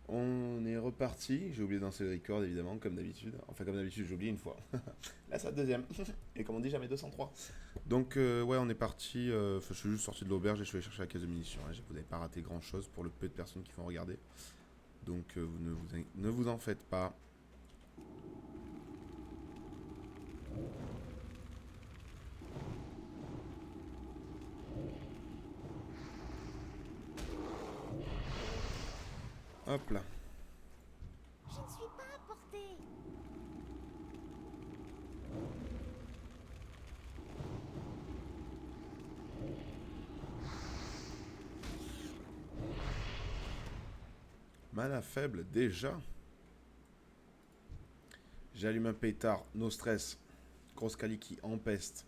On est reparti. J'ai oublié de lancer le record évidemment, comme d'habitude. Enfin, comme d'habitude, j'ai oublié une fois. Là, c'est la deuxième. Et comme on dit, jamais 203. Donc, ouais, on est parti. Je suis juste sorti de l'auberge et je suis allé chercher la caisse de munitions. Hein. Vous n'avez pas raté grand chose pour le peu de personnes qui vont regarder. Donc, ne vous en faites pas. Hop là. Je ne suis pas à portée. Mana faible déjà. J'allume un pétard. No stress. Grosse Kali qui empeste.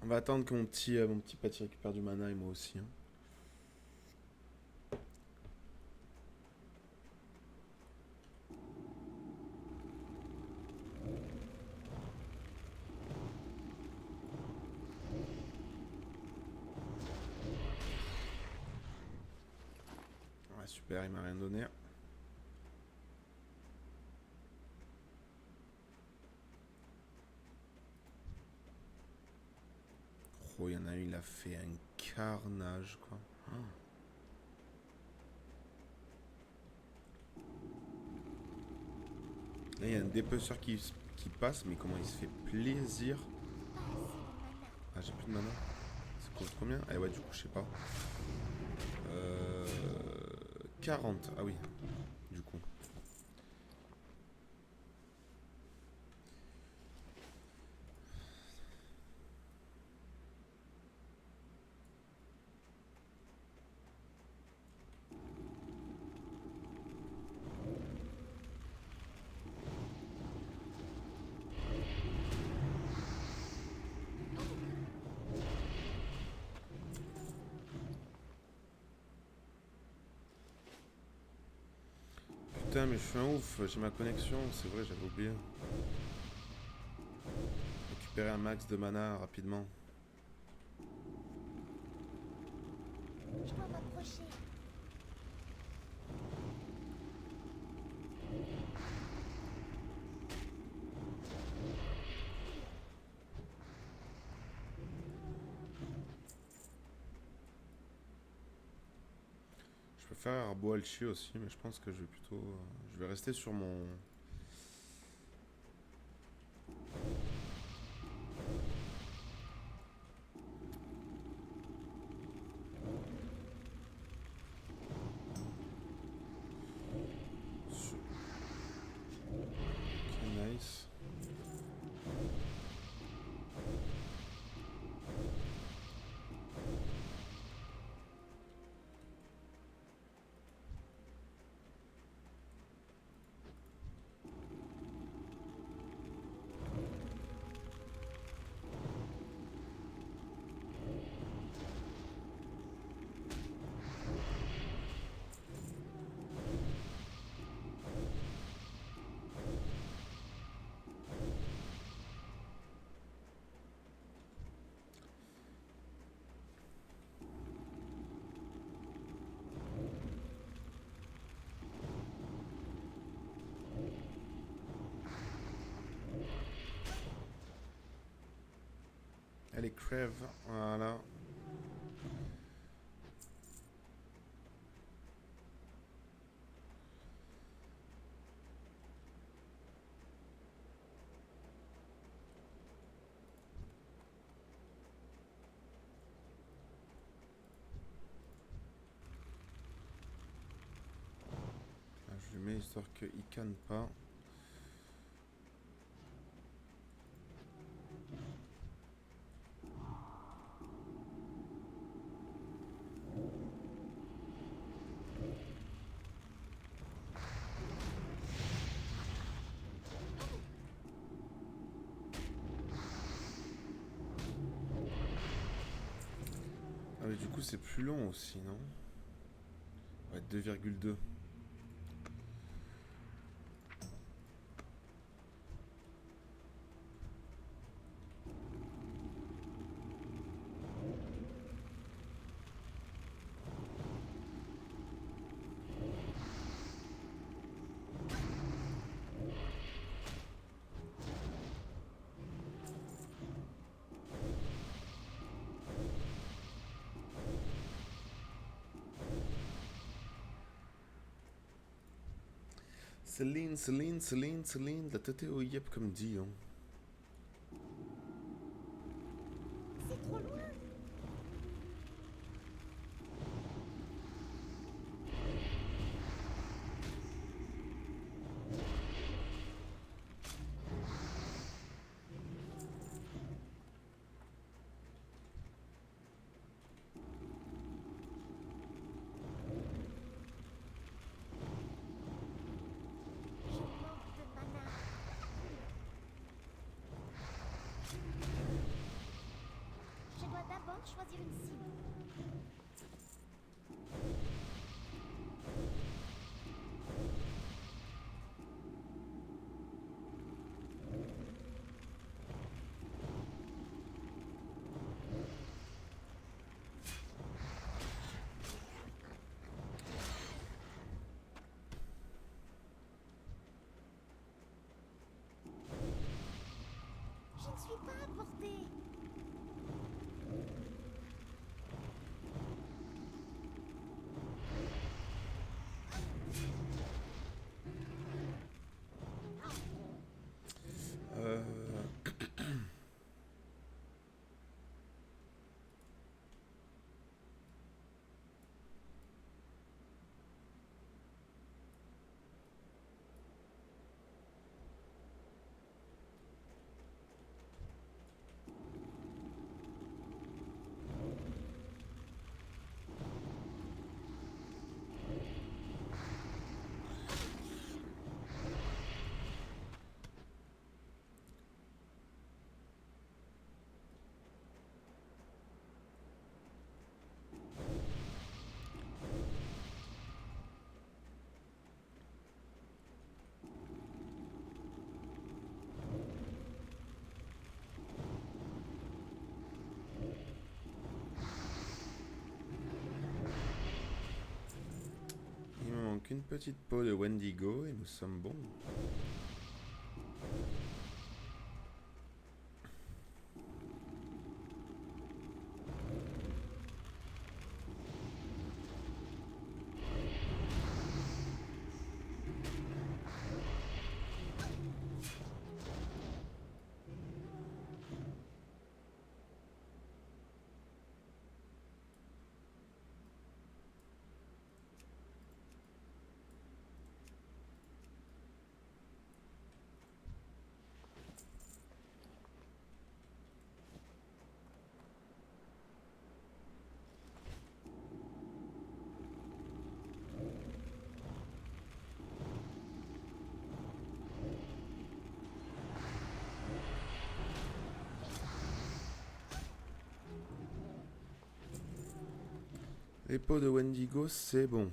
On va attendre que mon petit Patty récupère du mana et moi aussi. Hein. Ouais, super, il m'a rien donné. Oh, il y en a eu, il a fait un carnage, quoi. Oh. Là, il y a un dépeceur qui passe, mais comment il se fait plaisir. Pas assez de mana. Ah, j'ai plus de mana. C'est quoi, combien? Ah ouais, du coup, je sais pas. Euh... 40. Ah oui, du coup. Putain, mais je suis un ouf. J'ai ma connexion. C'est vrai, j'avais oublié. Récupérer un max de mana rapidement. Je dois m'approcher. Je peux faire Arbo Alchi aussi, mais je pense que je vais plutôt. Je vais rester sur mon. Ok, nice. Allez, crève. Voilà. Là, je lui mets histoire qu'il canne pas. coup, c'est plus long aussi, non? Ouais, 2,2. Céline, Céline, Céline, Céline, la tête au yep comme dit. Hein. C'est trop loin. Je manque de mana. Je dois d'abord choisir une cible. Je ne suis pas à portée. Euh... Il me manque une petite peau de Wendigo et nous sommes bons. Les peaux de Wendigo, c'est bon.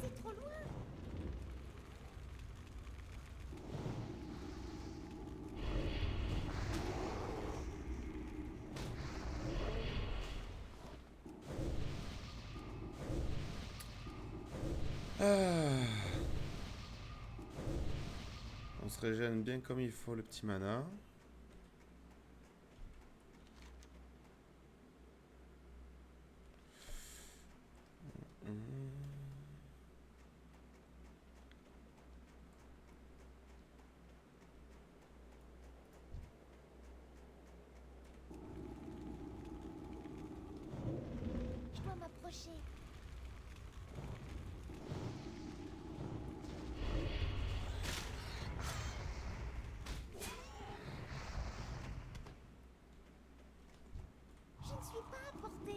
C'est trop loin. Ah. On se régène bien comme il faut le petit mana. pas m'approcher. Je ne suis pas à portée.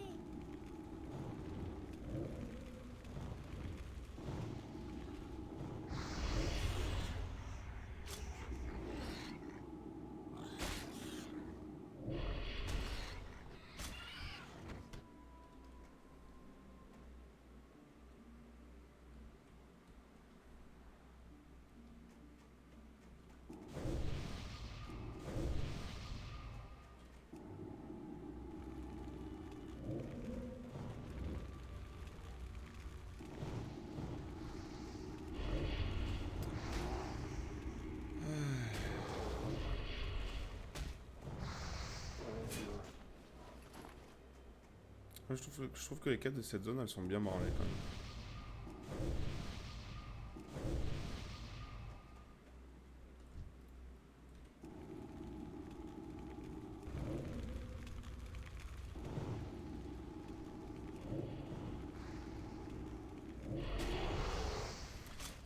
Ouais, je trouve que les quêtes de cette zone, elles sont bien branlées quand même.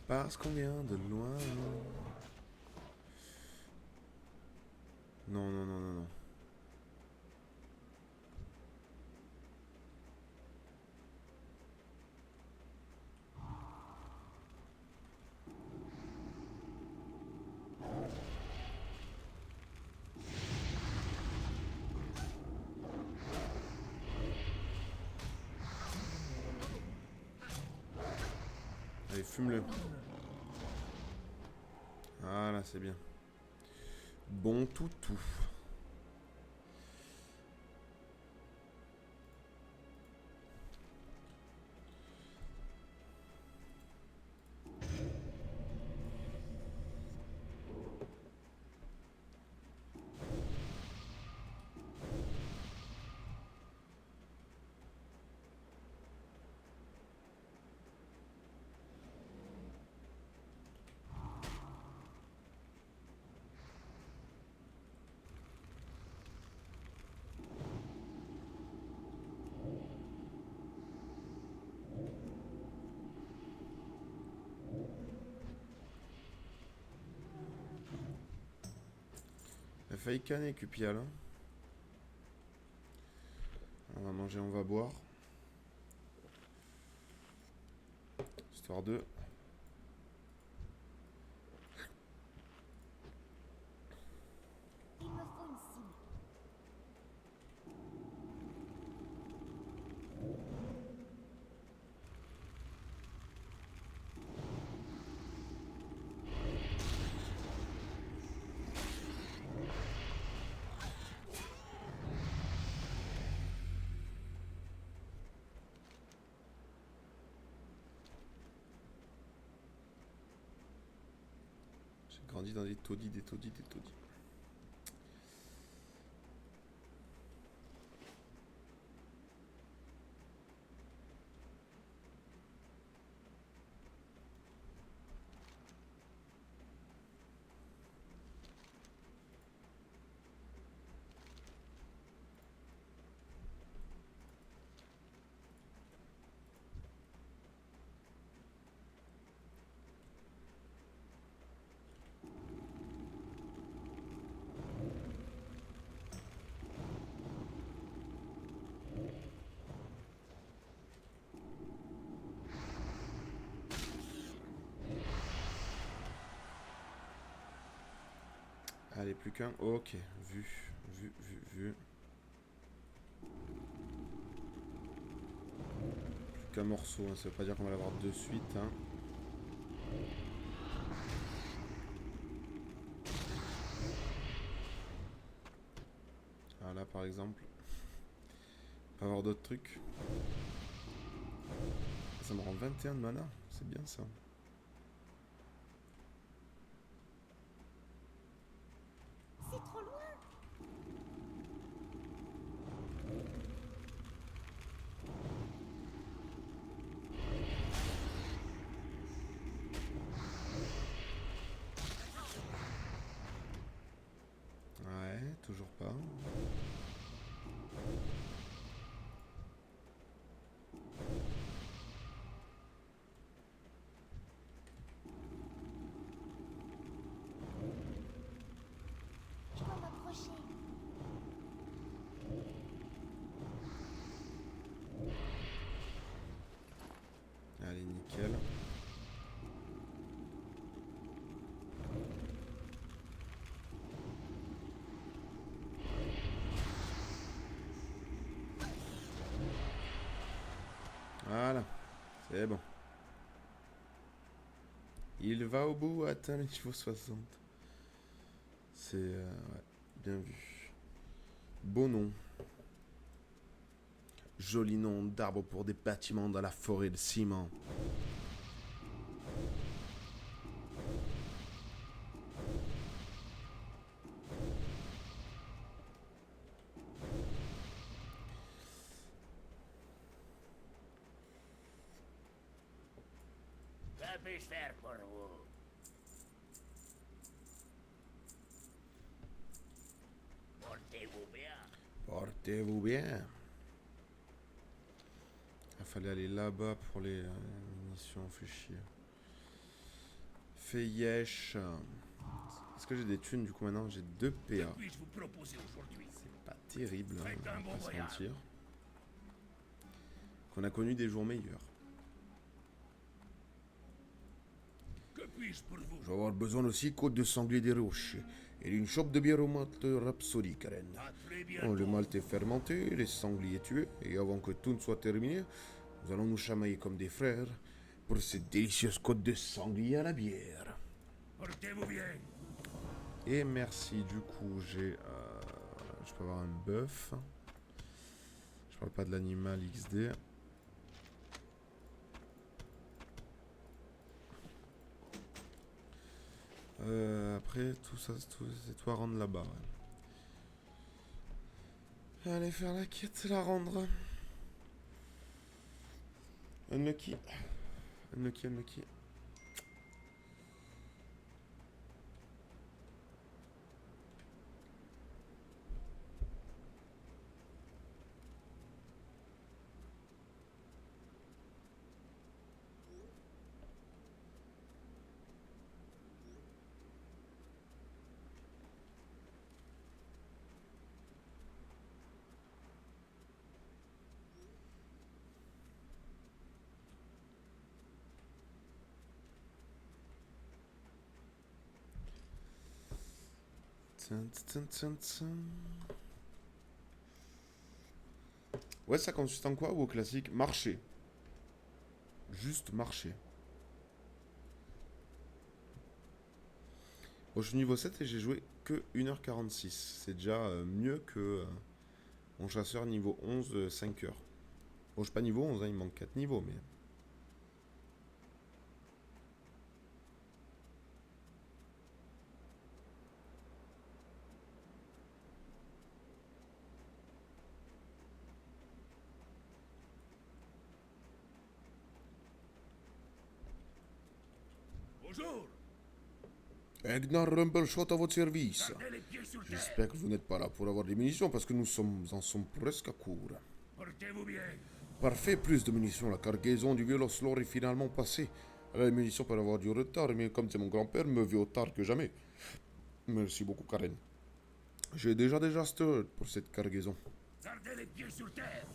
Parce qu'on vient de loin. Non, non, non, non, non. Allez, fume-le. Voilà, c'est bien. Bon toutou. Il a failli canner Cupia là. On va manger, on va boire. Histoire de... Il me faut une cible. J'ai grandi dans des taudis, des taudis, des taudis. Allez, plus qu'un. Ok, vu, vu, vu, vu. Plus qu'un morceau, hein. Ça veut pas dire qu'on va l'avoir de suite. Hein. Voilà, par exemple. On peut avoir d'autres trucs. Ça me rend 21 de mana. C'est bien ça. C'est trop loin. Ouais, toujours pas. C'est bon. Il va au bout, atteint le niveau 60. C'est ouais, bien vu. Beau nom. Joli nom d'arbre pour des bâtiments dans la forêt de ciment. Que puis-je faire pour vous? Portez-vous bien. Portez-vous bien. Il fallait aller là-bas pour les munitions, fait chier. Feyesh. Est-ce que j'ai des thunes du coup maintenant? J'ai 2 PA. Que puis-je vous proposer aujourd'hui? C'est pas terrible, hein, Faites un on va bon pas se voyage. mentir. Qu'on a connu des jours meilleurs. Que puis-je pour vous? Je vais avoir besoin aussi côte de sanglier des roches et d'une chope de bière au malt Rhapsody, Karen. À très Bon, le bientôt. malt est fermenté, les sangliers tués, et avant que tout ne soit terminé, nous allons nous chamailler comme des frères pour cette délicieuse côte de sanglier à la bière. Portez-vous bien. Et merci, du coup, j'ai... je peux avoir un bœuf. Je parle pas de l'animal XD. Après, tout ça, c'est tout à rendre là-bas. Ouais. Allez faire la quête, la rendre. Unlucky. Unlucky, unlucky. Tun, tun, tun, tun. Ouais, ça consiste en quoi ou au classique? Marcher. Juste marcher. Bon, je suis niveau 7 et j'ai joué que 1h46. C'est déjà mieux que mon chasseur niveau 11, 5 heures. Bon, je suis pas niveau 11, hein, il me manque 4 niveaux, mais... Bonjour. Egnar Rumbleshot à votre service. Gardez les pieds sur terre. J'espère que vous n'êtes pas là pour avoir des munitions parce que nous en sommes presque à court. Portez-vous bien. Parfait, plus de munitions. La cargaison du vieux Oslor est finalement passée. Les munitions peuvent avoir du retard, mais comme c'est mon grand-père, mieux vaut tard que jamais. Merci beaucoup, Karen. J'ai déjà des Jaster pour cette cargaison. Gardez les pieds sur terre.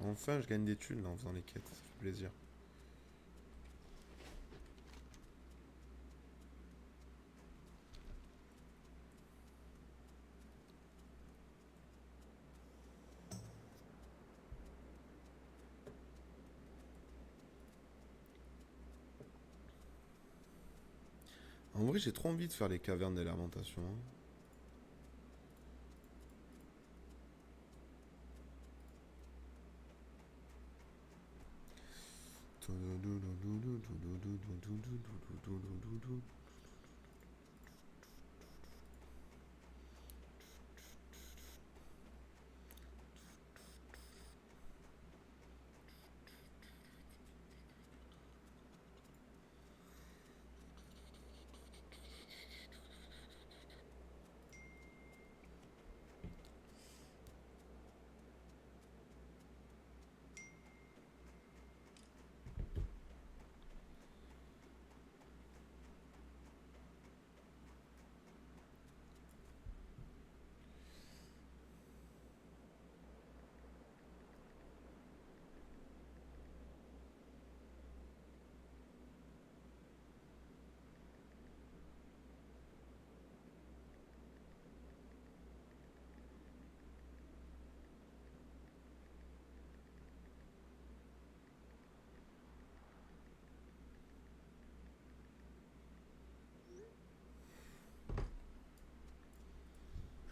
Enfin, je gagne des thunes là, en faisant les quêtes, ça fait plaisir. En vrai, j'ai trop envie de faire les cavernes de lamentation. Hein.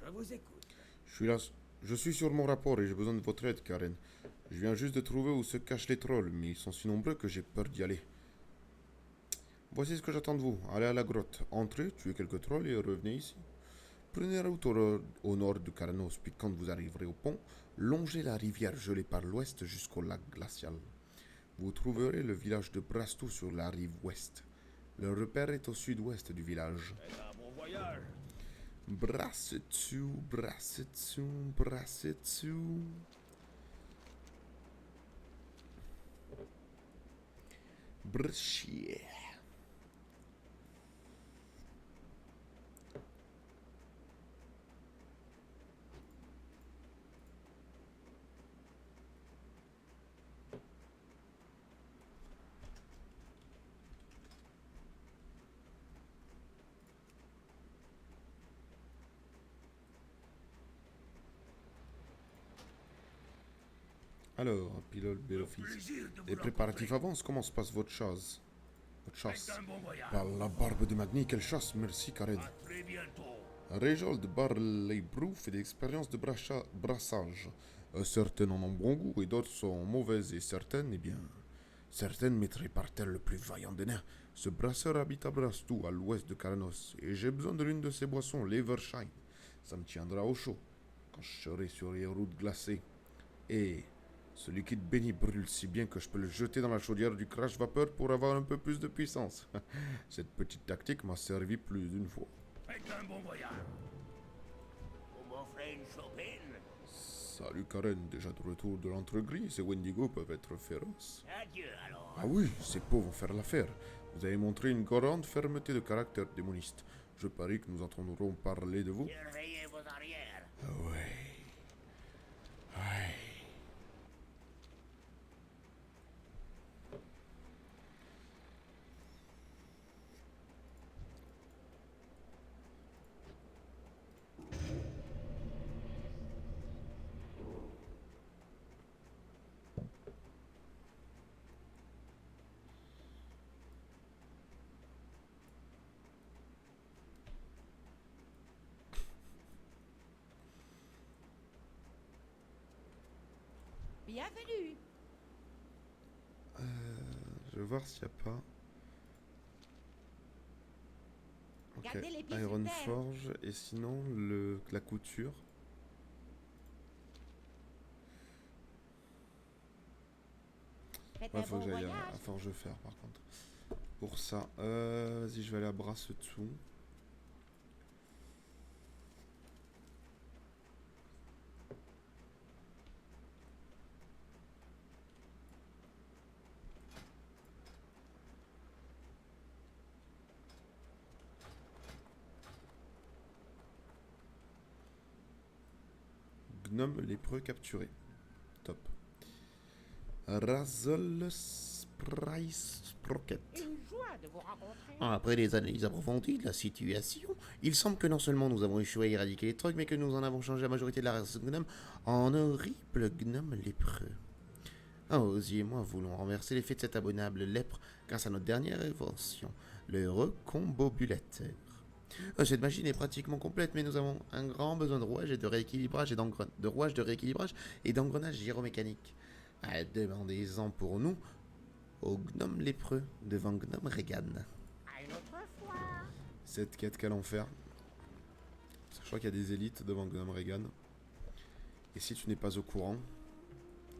vous écoute. Je suis là. Je suis sur mon rapport et j'ai besoin de votre aide, Karen. Je viens juste de trouver où se cachent les trolls, mais ils sont si nombreux que j'ai peur d'y aller. Voici ce que j'attends de vous. Allez à la grotte, entrez, tuez quelques trolls et revenez ici. Prenez la route au nord de Karanos, puis quand vous arriverez au pont, longez la rivière gelée par l'ouest jusqu'au lac glacial. Vous trouverez le village de Brastou sur la rive ouest. Le repère est au sud-ouest du village. C'est un bon voyage. Brassetsu, Brassetsu, Brassetsu. Brchier. Alors, pilote Bélofils. Plaisir de vous Les préparatifs rencontrer. avancent, comment se passe votre chasse? Votre chasse. C'est un bon voyage. Par la barbe de Magni, quelle chasse, merci Karen. À très bientôt. Réjold Barley-Brou fait des expériences de brassage. Certaines en ont bon goût et d'autres sont mauvaises et certaines, eh bien, certaines mettraient par terre le plus vaillant des nains. Ce brasseur habite à Brastou, à l'ouest de Karanos, et j'ai besoin de l'une de ses boissons, l'Evershine. Ça me tiendra au chaud quand je serai sur les routes glacées. Et ce liquide béni brûle si bien que je peux le jeter dans la chaudière du crash vapeur pour avoir un peu plus de puissance. Cette petite tactique m'a servi plus d'une fois. Faites un bon voyage. Vous m'offrez une chopine? Salut Karen, déjà de retour de l'entre-gris, ces Wendigo peuvent être féroces. Adieu alors. Ah oui, ces pauvres vont faire l'affaire. Vous avez montré une grande fermeté de caractère démoniste. Je parie que nous entendrons parler de vous. Surveillez vos arrières. Ah ouais. Ouais. Bienvenue. Je vais voir s'il n'y a pas. Ok, Gardez les pieds sur Iron terre. Forge et sinon la couture. Faites Ouais, un faut bon que j'aille voyage. à Forge Fer par contre. Pour ça, vas-y, je vais aller à Brassetou. Gnome lépreux capturé. Top. Razol Sprice Sprocket. Une joie de vous rencontrer. Après des analyses approfondies de la situation, il semble que non seulement nous avons échoué à éradiquer les trocs, mais que nous en avons changé la majorité de la race gnome en horribles gnomes lépreux. Ozzy et moi voulons renverser l'effet de cette abominable lèpre grâce à notre dernière invention, le recombobulateur. Cette machine est pratiquement complète, mais nous avons un grand besoin de rouage et de rééquilibrage et d'engrenage gyromécanique. Demandez-en pour nous au gnome lépreux devant gnome Regan. À une autre fois. Cette quête qu'à l'enfer. Je crois qu'il y a des élites devant Gnome Regan. Et si tu n'es pas au courant,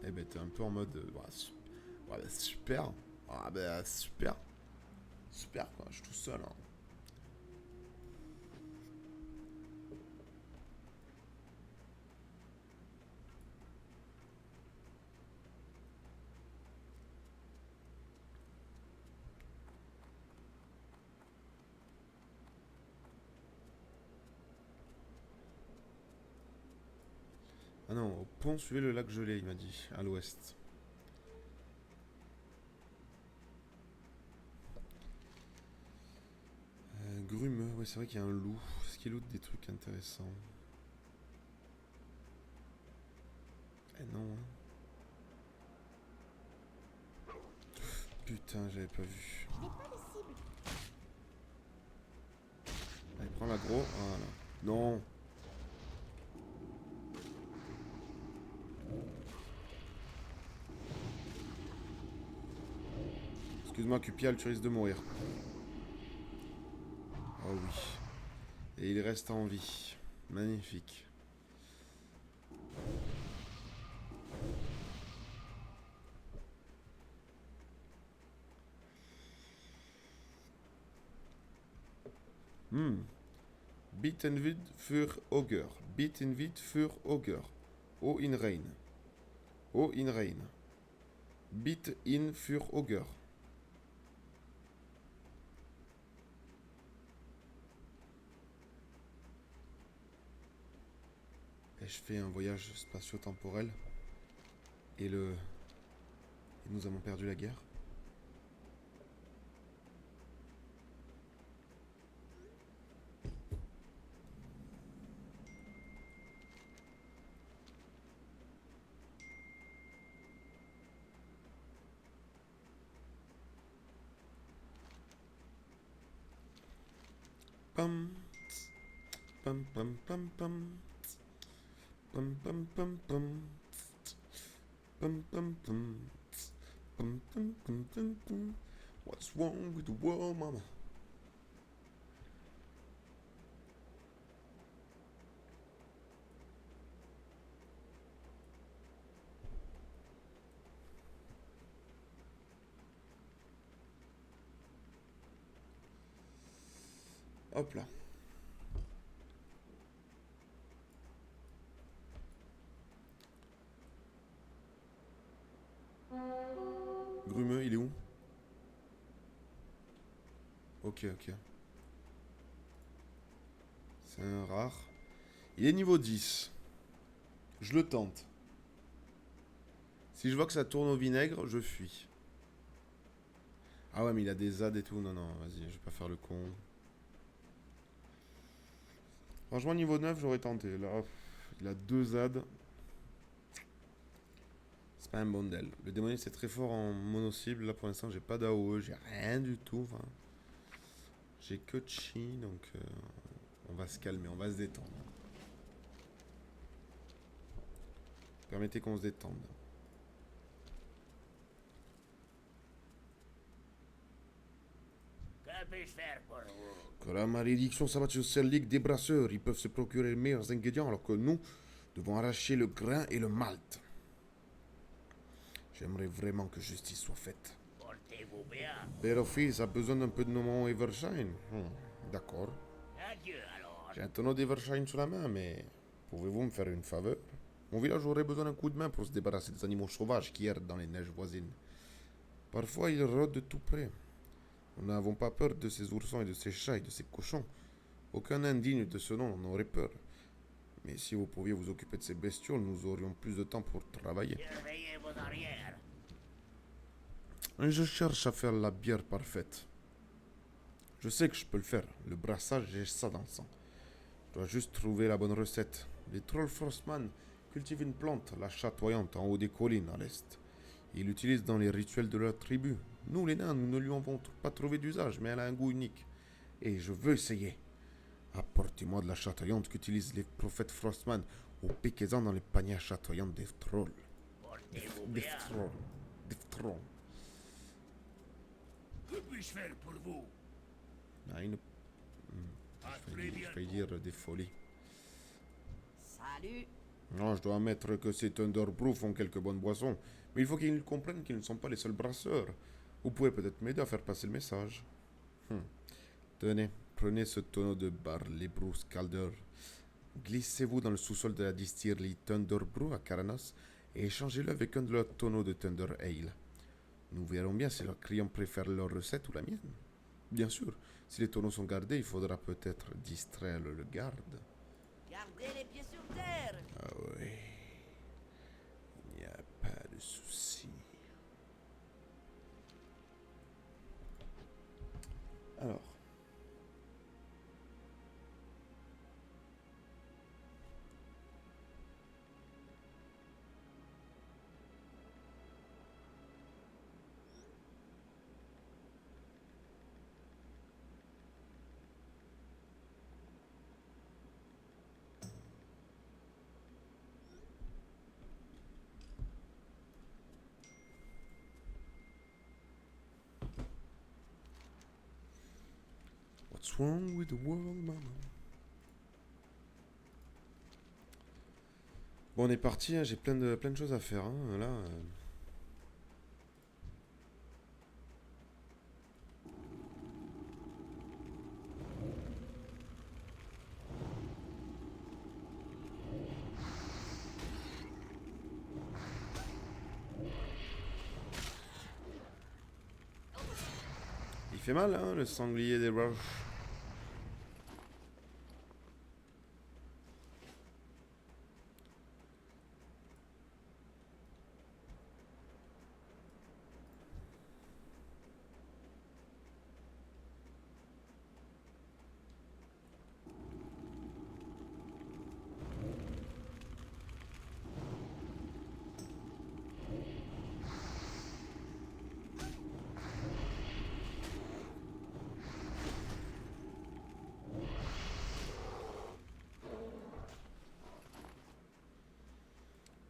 eh ben t'es un peu en mode super. Ah ben super. Super quoi, je suis tout seul. Hein. Ah non, au pont, suivez le lac gelé, il m'a dit, à l'ouest. Grume, ouais, c'est vrai qu'il y a un loup. Est-ce qu'il loot des trucs intéressants? Eh non, hein. Putain, j'avais pas vu. Je n'ai pas de cible. Allez, prends l'aggro. Voilà. Non. Excuse-moi, Cupial, tu risques de mourir. Oh oui. Et il reste en vie. Magnifique. Bitten vid für Auger. Bitten vid für Auger. O in Rein. O in Rein. Bit in für Auger. Et je fais un voyage spatio-temporel. Et nous avons perdu la guerre. Pam, pam, pam, pam, pam, pam, pam, pam, pam, pam, pam, pam, pam, pam, pam, pam, pam. What's wrong with the world, mama? Hop là. Grumeux, il est où? Ok, ok. C'est un rare. Il est niveau 10. Je le tente. Si je vois que ça tourne au vinaigre, je fuis. Ah ouais, mais il a des ZAD et tout. Non, non, vas-y, je vais pas faire le con. Franchement, niveau 9, j'aurais tenté. Là, il a 2 ZAD. C'est pas un bondel. Le démoniste c'est très fort en mono-cible. Là, pour l'instant, j'ai pas d'AOE, j'ai rien du tout. Enfin, j'ai que chi, donc on va se calmer, on va se détendre. Permettez qu'on se détende. Que puis-je faire pour vous? Que la malédiction s'abatte sur cette ligue des brasseurs. Ils peuvent se procurer les meilleurs ingrédients alors que nous devons arracher le grain et le malt. J'aimerais vraiment que justice soit faite. Portez-vous bien. Père fils a besoin d'un peu de nom Evershine. D'accord. Adieu alors. J'ai un tonneau d'Evershine sous la main, mais pouvez-vous me faire une faveur? Mon village aurait besoin d'un coup de main pour se débarrasser des animaux sauvages qui errent dans les neiges voisines. Parfois, ils rôdent de tout près. Nous n'avons pas peur de ces oursons et de ces chats et de ces cochons. Aucun indigne de ce nom n'aurait peur. Mais si vous pouviez vous occuper de ces bestioles, nous aurions plus de temps pour travailler. Surveillez vos arrières. Je cherche à faire la bière parfaite. Je sais que je peux le faire. Le brassage, j'ai ça dans le sang. Je dois juste trouver la bonne recette. Les trolls Frostman cultivent une plante, la chatoyante, en haut des collines à l'est. Ils l'utilisent dans les rituels de leur tribu. Nous, les nains, nous ne lui avons pas trouvé d'usage, mais elle a un goût unique. Et je veux essayer. Apportez-moi de la chatoyante qu'utilisent les prophètes Frostman ou piquez-en dans les paniers chatoyants des trolls. Portez-vous Des bien. trolls. Des trolls. Que puis-je faire pour vous? Ah, une... À Je très vais bientôt. dire des folies. Salut. Non, je dois admettre que ces Thunderbrew font quelques bonnes boissons, mais il faut qu'ils comprennent qu'ils ne sont pas les seuls brasseurs. Vous pouvez peut-être m'aider à faire passer le message. Tenez, prenez ce tonneau de Barley Brew Scalder. Glissez-vous dans le sous-sol de la distillerie Thunderbrew à Caranos et échangez-le avec un de leurs tonneaux de Thunder Ale. Nous verrons bien si leurs clients préfèrent leur recette ou la mienne. Bien sûr, si les tonneaux sont gardés, il faudra peut-être distraire le garde. Gardez les pieds sur terre. Ah oui. Il n'y a pas de souci. Alors. What's wrong with the world, mama? Bon, on est parti, hein, j'ai plein de choses à faire. Hein, là, Il fait mal, hein, le sanglier des roches.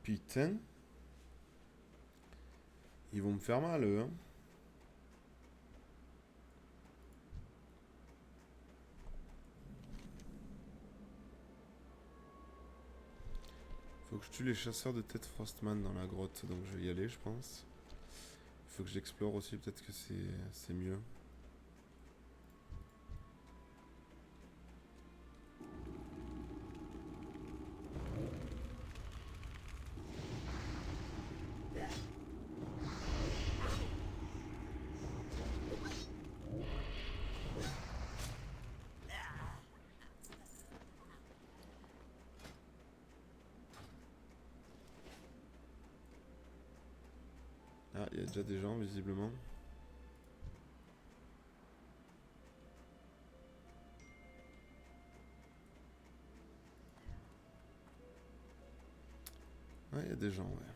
Putain. Ils vont me faire mal, eux. Hein. Faut que je tue les chasseurs de tête Frostman dans la grotte, donc je vais y aller, je pense. Faut que j'explore aussi, peut-être que c'est mieux. Ah, il y a déjà des gens, visiblement. Ouais, il y a des gens, ouais.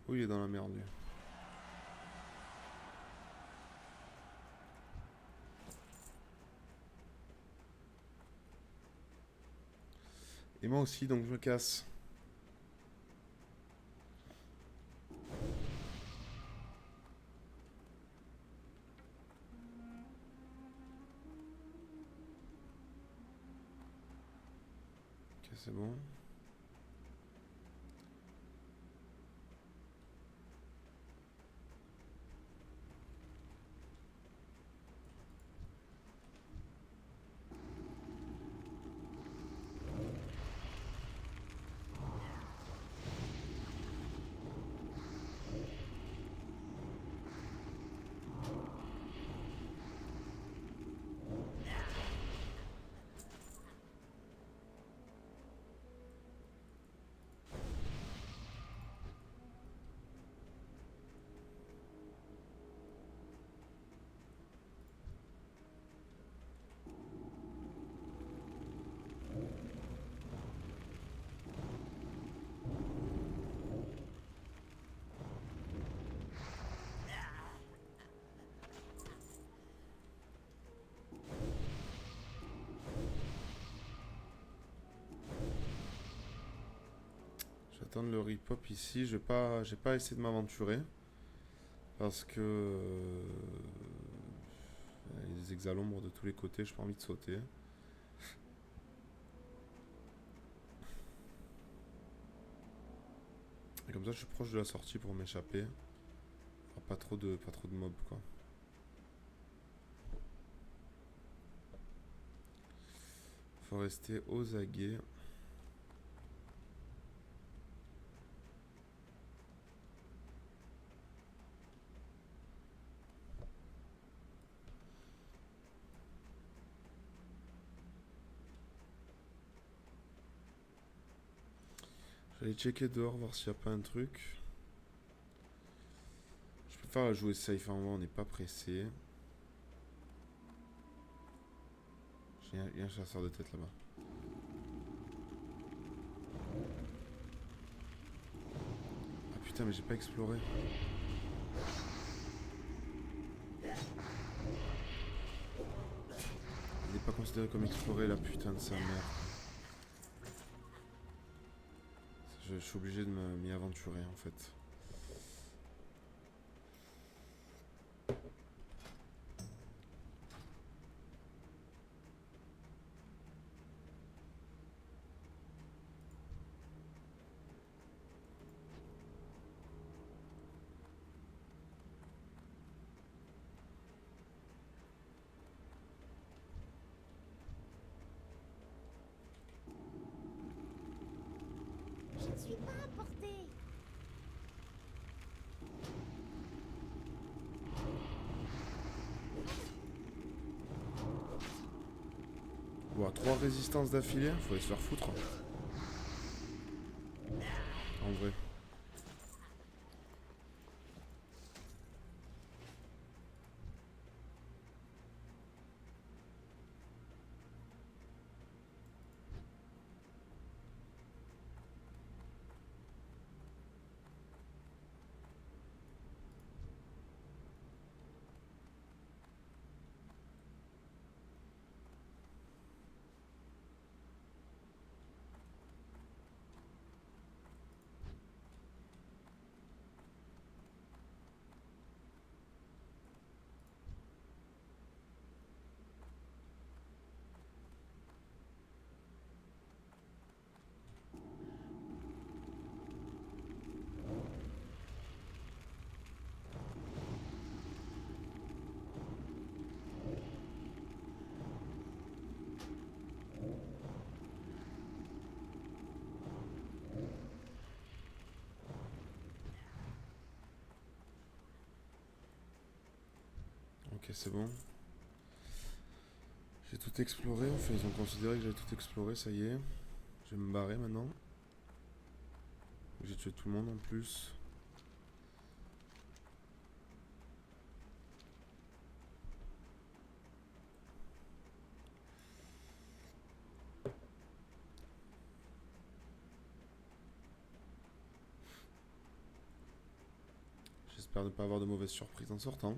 Oui, il est dans la merde, lui. Et moi aussi, donc je me casse. Ok, c'est bon. attendre le rip-hop ici. J'ai pas essayé de m'aventurer. Parce que... il y a des exalombres de tous les côtés, j'ai pas envie de sauter. Et comme ça, je suis proche de la sortie pour m'échapper. Enfin, pas trop de mobs, quoi. Faut rester aux aguets. J'allais checker dehors, voir s'il n'y a pas un truc. Je préfère la jouer safe, en vrai, on n'est pas pressé. Il y a un chasseur de tête là-bas. Ah putain, mais j'ai pas exploré. Il n'est pas considéré comme exploré, la putain de sa mère. Je suis obligé de m'y aventurer en fait. Je ne suis pas importée. Bon, 3 résistances d'affilée, faut se faire foutre. En vrai. Ok, c'est bon. J'ai tout exploré, enfin ils ont considéré que j'ai tout exploré, ça y est. Je vais me barrer maintenant. J'ai tué tout le monde en plus. J'espère ne pas avoir de mauvaises surprises en sortant.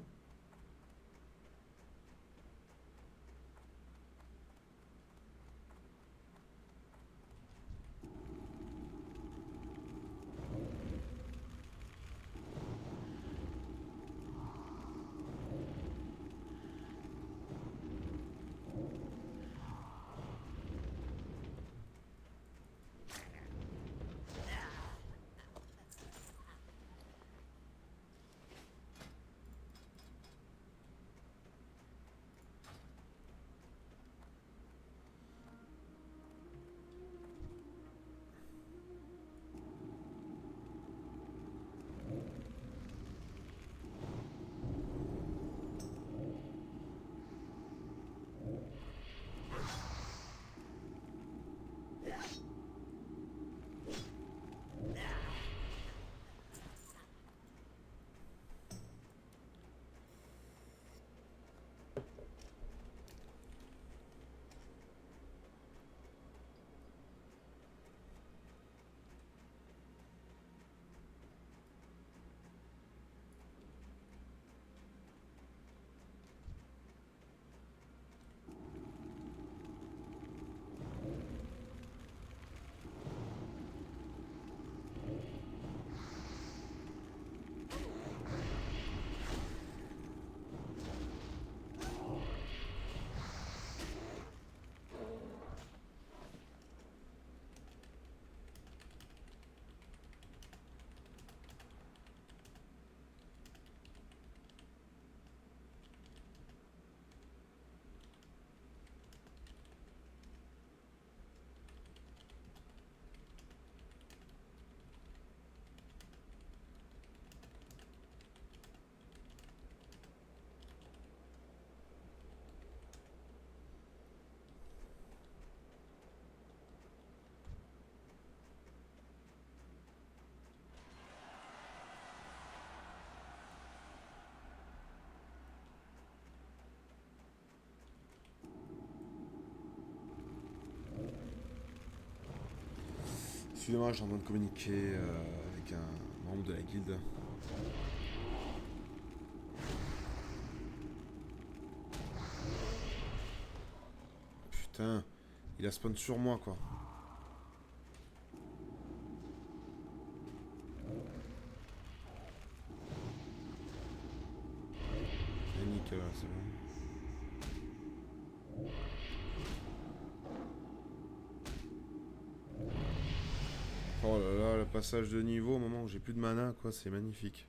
Excusez-moi, je suis en train de communiquer avec un membre de la guilde. Putain, il a spawn sur moi quoi. Et nickel, c'est bon. Oh là là, le passage de niveau au moment où j'ai plus de mana, quoi, c'est magnifique.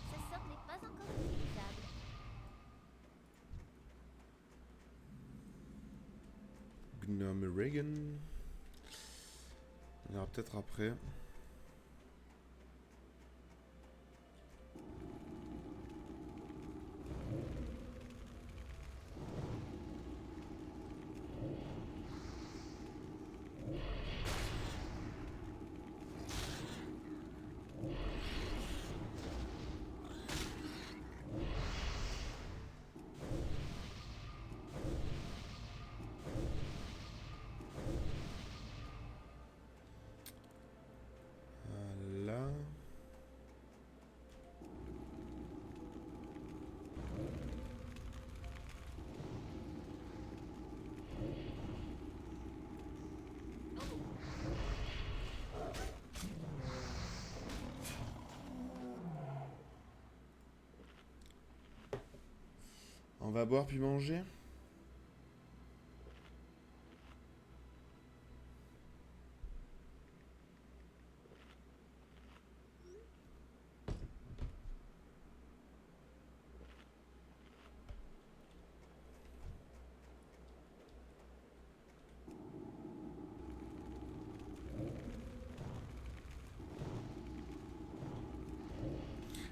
Ce sort n'est pas encore utilisable. Gnome Reagan. On ira peut-être après. Là. On va boire puis manger.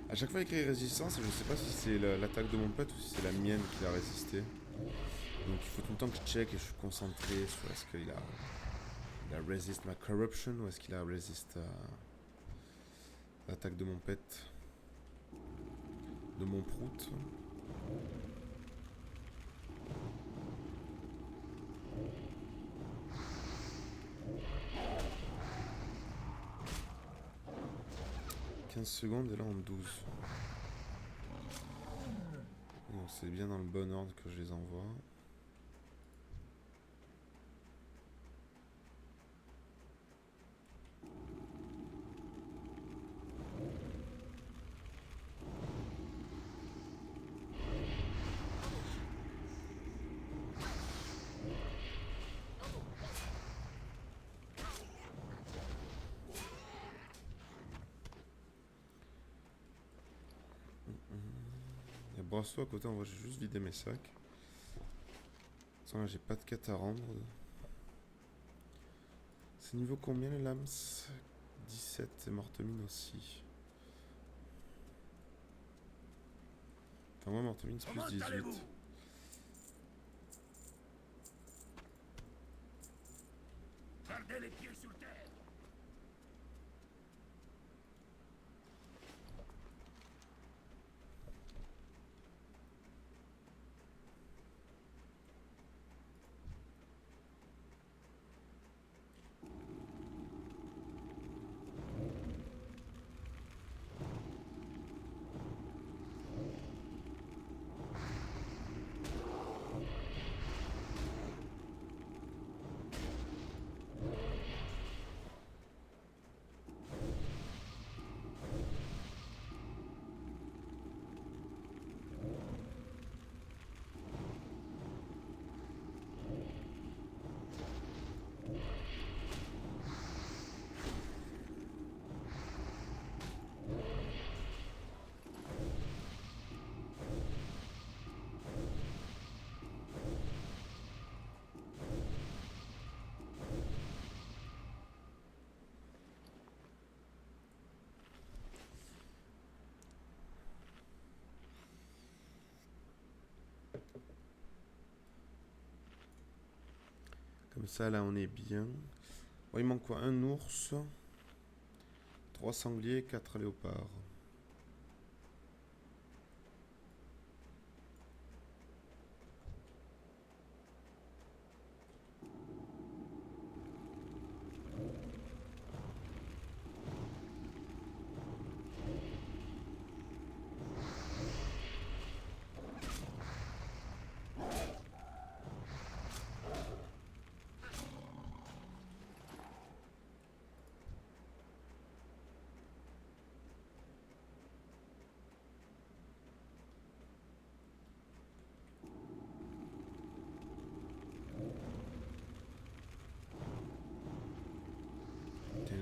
À chaque fois il écrit résistance, je sais pas si c'est l'attaque de mon pote ou si c'est la mienne qui a résisté. Donc il faut tout le temps que je check et je suis concentré sur est-ce qu'il a resist ma corruption ou est-ce qu'il a resist l'attaque de mon pet. De mon prout. « 15 secondes et là en 12. Donc c'est bien dans le bon ordre que je les envoie. Il y a Brasso à côté, en vrai j'ai juste vidé mes sacs. Sans là j'ai pas de quête à rendre. C'est niveau combien le lams? 17 et Mortemine aussi. Enfin moi Mortemine c'est plus Comment 18. allez-vous? Gardez les pieds sur terre. Comme ça, là, on est bien. Bon, il manque quoi? Un ours, 3 sangliers, 4 léopards.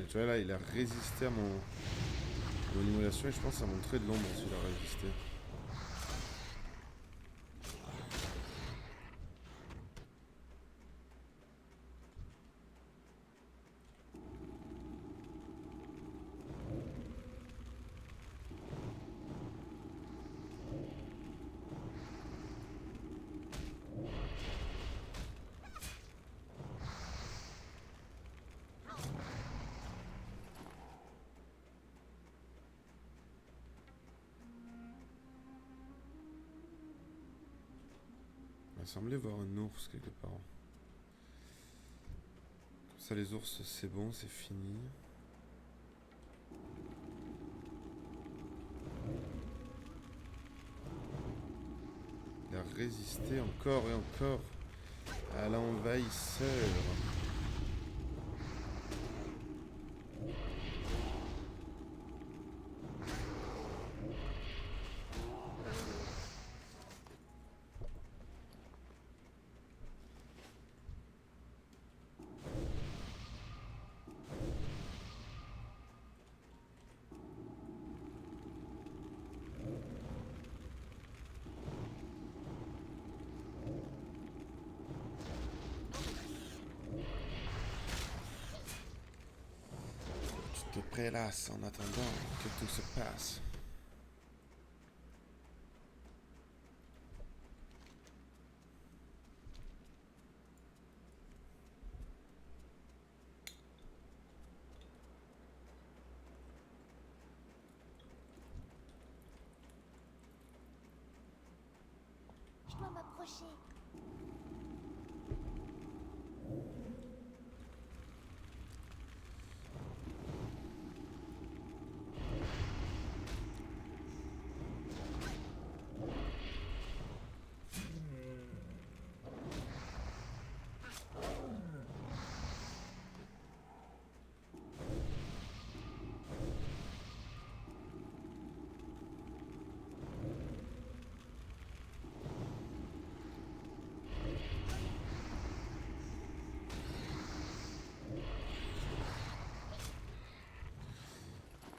Tu vois là, il a résisté à mon immolation et je pense que ça montrait de l'ombre s'il a résisté. Il semblait voir un ours quelque part. Comme ça, les ours, c'est bon, c'est fini. Il a résisté encore et encore à l'envahisseur. Tu te prélasses en attendant que tout se passe. Je dois m'approcher.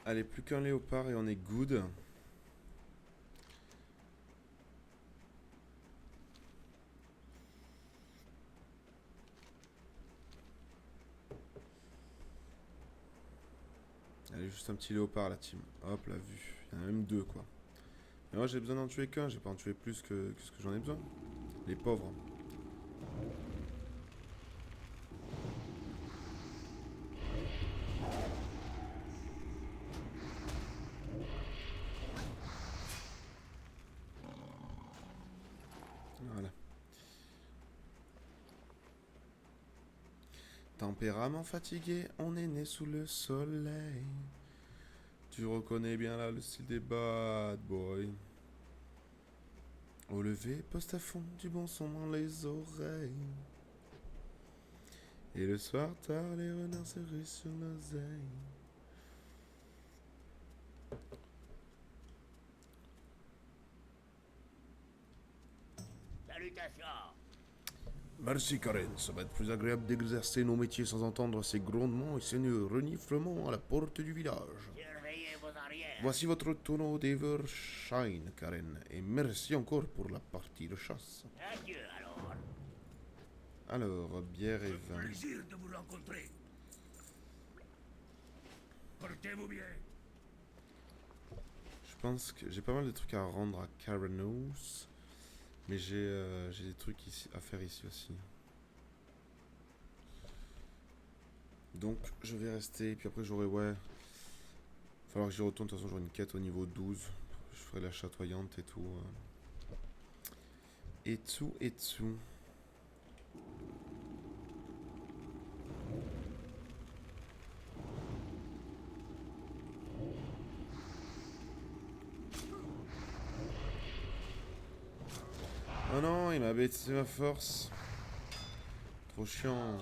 Allez, plus qu'un léopard et on est good. Allez, juste un petit léopard la team. Hop, la vue. Il y en a même deux quoi. Mais moi j'ai besoin d'en tuer qu'un, j'ai pas en tuer plus que ce que j'en ai besoin. Les pauvres. Voilà. Tempérament fatigué, on est né sous le soleil. Tu reconnais bien là le style des bad boys. Au lever, poste à fond, du bon son dans les oreilles. Et le soir tard, les renards se ruent sur l'oseille. Salutations. Merci Karen, ça va être plus agréable d'exercer nos métiers sans entendre ces grondements et ces reniflements à la porte du village. Surveillez vos arrières. Voici votre tonneau d'Evershine, Karen, et merci encore pour la partie de chasse. Adieu alors. Alors, bière et vin. Plaisir de vous rencontrer. Portez-vous bien. Je pense que j'ai pas mal de trucs à rendre à Karanos, mais j'ai des trucs ici, à faire ici aussi. Donc je vais rester, puis après j'aurai, ouais... Falloir que j'y retourne, de toute façon j'aurai une quête au niveau 12. Je ferai la chatoyante et tout. Et tout, et tout. Oh non, il m'a baissé ma force. Trop chiant.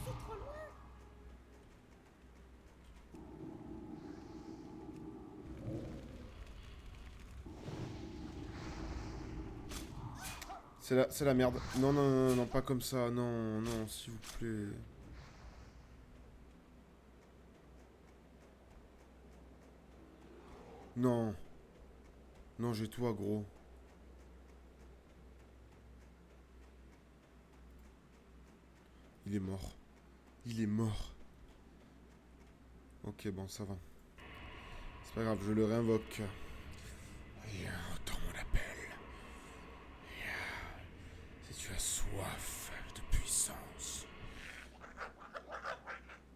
C'est trop loin. C'est la merde. Non, non, non, non, pas comme ça. Non, non, s'il vous plaît. Non. Non, j'ai toi, gros. Il est mort. Il est mort. Ok, bon, ça va. C'est pas grave, je le réinvoque. Entends mon appel. Si tu as soif de puissance,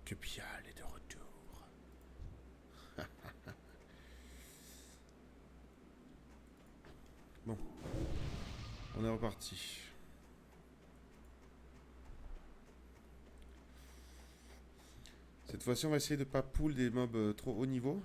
que Pial est de retour. Bon, on est reparti. Cette fois-ci, on va essayer de pas pull des mobs trop haut niveau.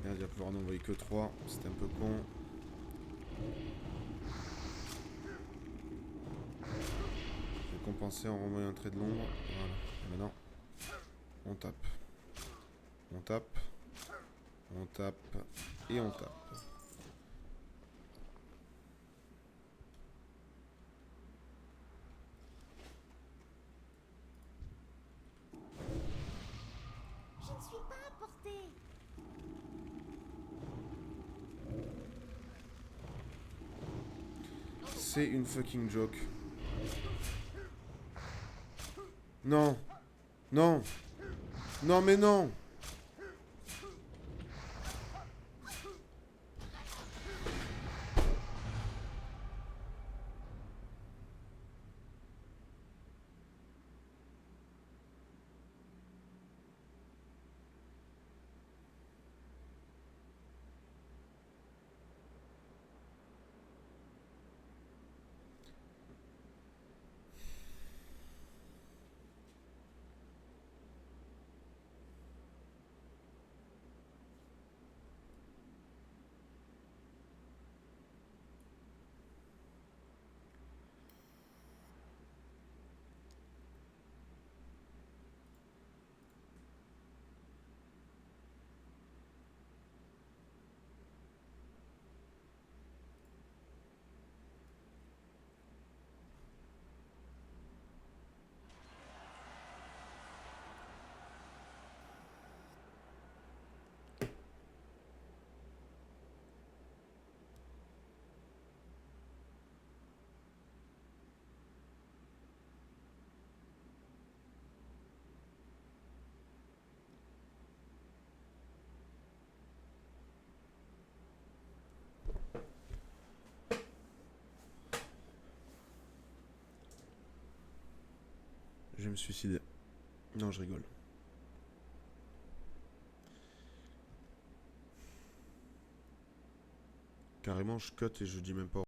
Merde, il va pouvoir en envoyer que 3. C'était un peu con. Je vais compenser en renvoyant un trait de l'ombre. Voilà. Et maintenant, on tape. On tape. On tape. Et on tape. Je ne suis pas à portée. C'est une fucking joke. Non. Non. Non, mais non. Je vais me suicider. Non, je rigole. Carrément, je cut et je dis même pas